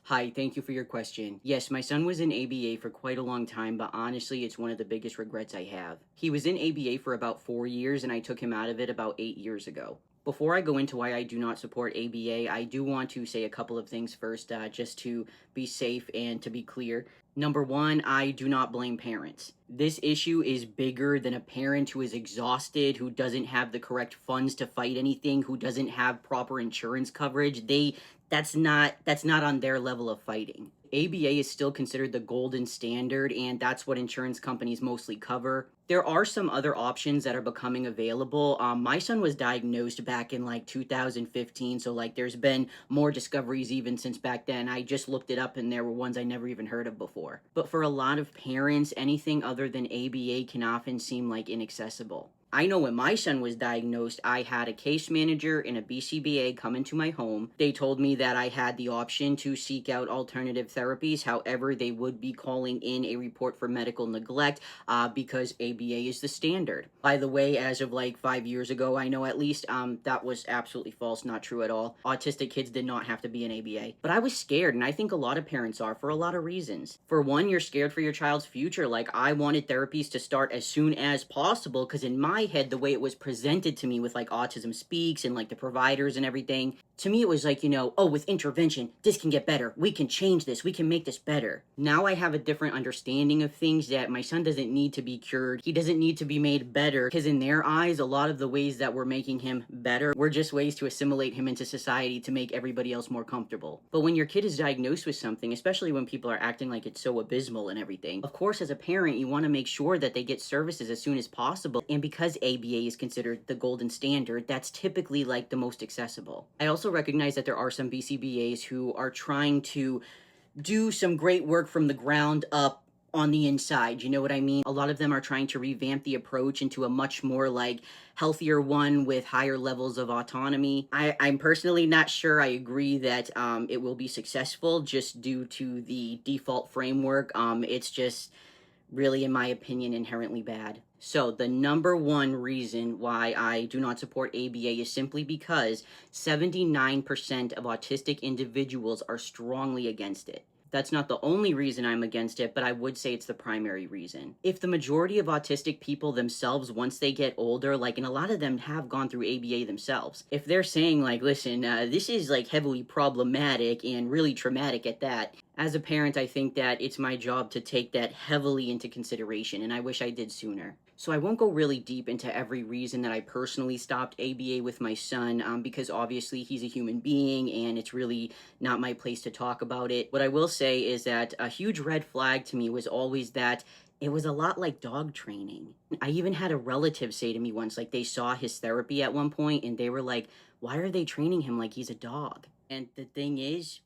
Hi, thank you for your question. Yes, my son was in ABA for quite a long time, but honestly, it's one of the biggest regrets I have. He was in ABA for about 4 years, and I took him out of it about 8 years ago. Before I go into why I do not support ABA, I do want to say a couple of things first, just to be safe and to be clear. Number one, I do not blame parents. This issue is bigger than a parent who is exhausted, who doesn't have the correct funds to fight anything, who doesn't have proper insurance coverage. That's not on their level of fighting. ABA is still considered the golden standard, and that's what insurance companies mostly cover. There are some other options that are becoming available. My son was diagnosed back in like 2015, so like there's been more discoveries even since back then. I just looked it up, and there were ones I never even heard of before. But for a lot of parents, anything other than ABA can often seem like inaccessible. I know when my son was diagnosed, I had a case manager and a BCBA come into my home. They told me that I had the option to seek out alternative therapies. However, they would be calling in a report for medical neglect because ABA is the standard. By the way, as of like 5 years ago, I know at least, that was absolutely false, not true at all. Autistic kids did not have to be in ABA. But I was scared, and I think a lot of parents are for a lot of reasons. For one, you're scared for your child's future. Like, I wanted therapies to start as soon as possible because in my head, the way it was presented to me with like Autism Speaks and like the providers and everything, to me it was like, oh, with intervention, this can get better. We can change this. We can make this better. Now I have a different understanding of things, that my son doesn't need to be cured. He doesn't need to be made better, because in their eyes, a lot of the ways that we're making him better were just ways to assimilate him into society to make everybody else more comfortable. But when your kid is diagnosed with something, especially when people are acting like it's so abysmal and everything, of course, as a parent, you want to make sure that they get services as soon as possible. And because ABA is considered the golden standard, that's typically like the most accessible. I also recognize that there are some BCBAs who are trying to do some great work from the ground up on the inside. You know what I mean? A lot of them are trying to revamp the approach into a much more like healthier one with higher levels of autonomy. I'm personally not sure I agree that it will be successful just due to the default framework. It's just really, in my opinion, inherently bad. So the number one reason why I do not support ABA is simply because 79% of autistic individuals are strongly against it. That's not the only reason I'm against it, but I would say it's the primary reason. If the majority of autistic people themselves, once they get older, like, and a lot of them have gone through ABA themselves, if they're saying like, listen, this is like heavily problematic and really traumatic at that, as a parent, I think that it's my job to take that heavily into consideration, and I wish I did sooner. So I won't go really deep into every reason that I personally stopped ABA with my son, because obviously he's a human being and it's really not my place to talk about it. What I will say is that a huge red flag to me was always that it was a lot like dog training. I even had a relative say to me once, like, they saw his therapy at one point and they were like, why are they training him like he's a dog? And the thing is,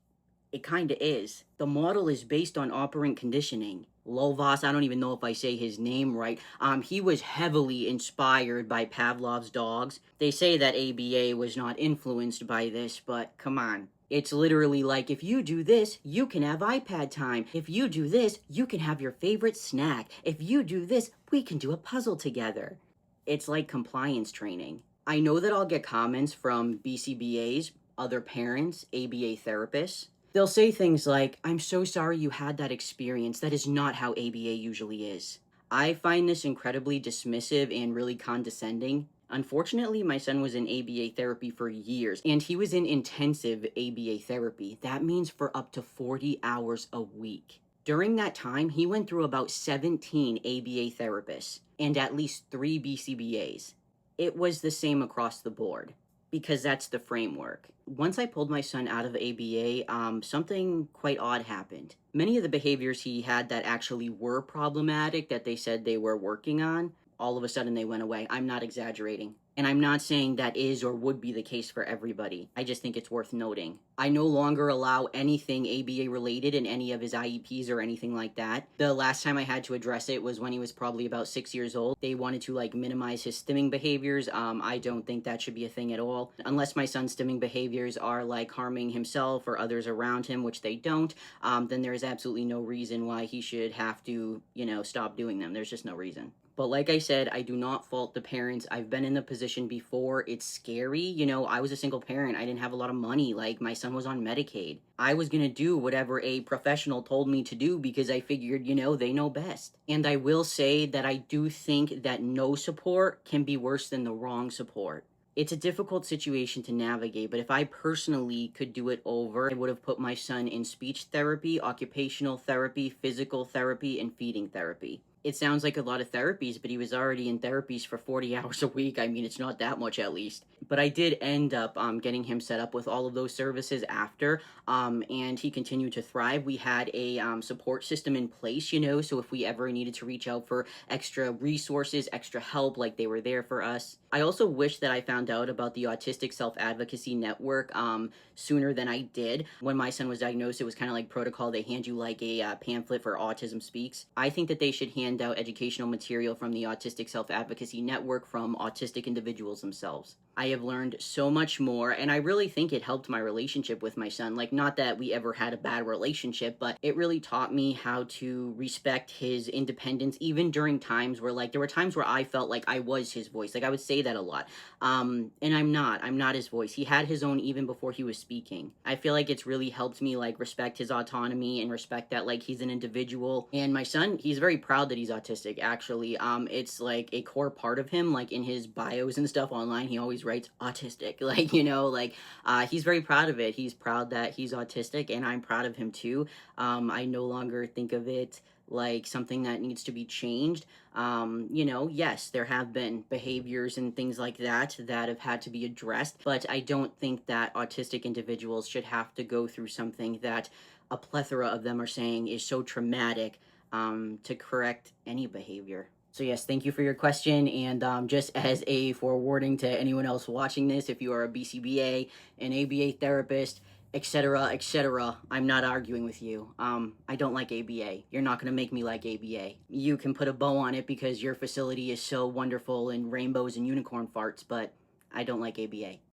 it kinda is. The model is based on operant conditioning. Lovaas, I don't even know if I say his name right. He was heavily inspired by Pavlov's dogs. They say that ABA was not influenced by this, but come on. It's literally like, if you do this, you can have iPad time. If you do this, you can have your favorite snack. If you do this, we can do a puzzle together. It's like compliance training. I know that I'll get comments from BCBAs, other parents, ABA therapists. They'll say things like, I'm so sorry you had that experience. That is not how ABA usually is. I find this incredibly dismissive and really condescending. Unfortunately, my son was in ABA therapy for years, and he was in intensive ABA therapy. That means for up to 40 hours a week. During that time, he went through about 17 ABA therapists and at least 3 BCBAs. It was the same across the board, because that's the framework. Once I pulled my son out of ABA, something quite odd happened. Many of the behaviors he had that actually were problematic, that they said they were working on, all of a sudden they went away. I'm not exaggerating. And I'm not saying that is or would be the case for everybody. I just think it's worth noting. I no longer allow anything ABA related in any of his IEPs or anything like that. The last time I had to address it was when he was probably about 6 years old. They wanted to like minimize his stimming behaviors. I don't think that should be a thing at all. Unless my son's stimming behaviors are like harming himself or others around him, which they don't, then there is absolutely no reason why he should have to, stop doing them. There's just no reason. But like I said, I do not fault the parents. I've been in the position before. It's scary. You know, I was a single parent. I didn't have a lot of money. Like, my son was on Medicaid. I was going to do whatever a professional told me to do because I figured, you know, they know best. And I will say that I do think that no support can be worse than the wrong support. It's a difficult situation to navigate, but if I personally could do it over, I would have put my son in speech therapy, occupational therapy, physical therapy, and feeding therapy. It sounds like a lot of therapies, but he was already in therapies for 40 hours a week. I mean, it's not that much at least. But I did end up getting him set up with all of those services after, and he continued to thrive. We had a support system in place, you know, so if we ever needed to reach out for extra resources, extra help, like they were there for us. I also wish that I found out about the Autistic Self Advocacy Network sooner than I did. When my son was diagnosed, it was kind of like protocol. They hand you like a pamphlet for Autism Speaks. I think that they should hand out educational material from the Autistic Self Advocacy Network from autistic individuals themselves. I have learned so much more, and I really think it helped my relationship with my son. Like, not that we ever had a bad relationship, but it really taught me how to respect his independence, even during times where, like, there were times where I felt like I was his voice. Like, I would say that a lot. And I'm not. I'm not his voice. He had his own even before he was speaking. I feel like it's really helped me, like, respect his autonomy and respect that, like, he's an individual. And my son, he's very proud that he's autistic, actually. It's, like, a core part of him. Like, in his bios and stuff online, he always writes autistic. Like, you know, like, he's very proud of it. He's proud that he's autistic, and I'm proud of him, too. I no longer think of it like something that needs to be changed. You know, yes, there have been behaviors and things like that that have had to be addressed, but I don't think that autistic individuals should have to go through something that a plethora of them are saying is so traumatic to correct any behavior. So yes, thank you for your question, and just as a forewarning to anyone else watching this, if you are a BCBA, an ABA therapist, etc., etc., I'm not arguing with you. I don't like ABA. You're not going to make me like ABA. You can put a bow on it because your facility is so wonderful and rainbows and unicorn farts, but I don't like ABA.